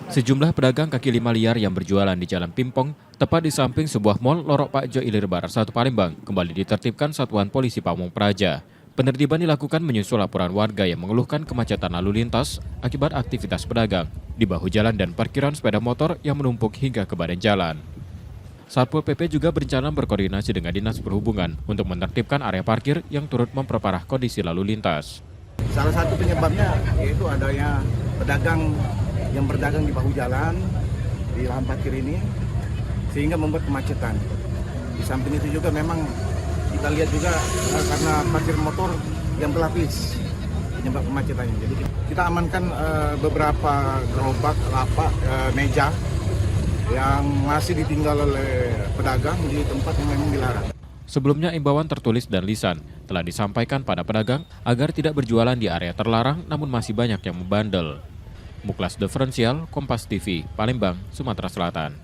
Sejumlah pedagang kaki lima liar yang berjualan di Jalan Pimpong, tepat di samping sebuah mal Lorok Pakjo Ilir Barat 1 Palembang, kembali ditertibkan Satuan Polisi Pamong Praja. Penertiban dilakukan menyusul laporan warga yang mengeluhkan kemacetan lalu lintas akibat aktivitas pedagang di bahu jalan dan parkiran sepeda motor yang menumpuk hingga ke badan jalan. Satpol PP juga berencana berkoordinasi dengan Dinas Perhubungan untuk menertibkan area parkir yang turut memperparah kondisi lalu lintas. Salah satu penyebabnya yaitu adanya pedagang yang berdagang di bahu jalan, di lahan parkir ini, sehingga membuat kemacetan. Di samping itu juga memang kita lihat juga karena parkir motor yang berlapis penyebab kemacetannya. Jadi kita amankan beberapa gerobak, lapak, meja yang masih ditinggal oleh pedagang di tempat yang memang dilarang. Sebelumnya imbauan tertulis dan lisan telah disampaikan pada pedagang agar tidak berjualan di area terlarang, namun masih banyak yang membandel. Muklas Diferensial, Kompas TV, Palembang, Sumatera Selatan.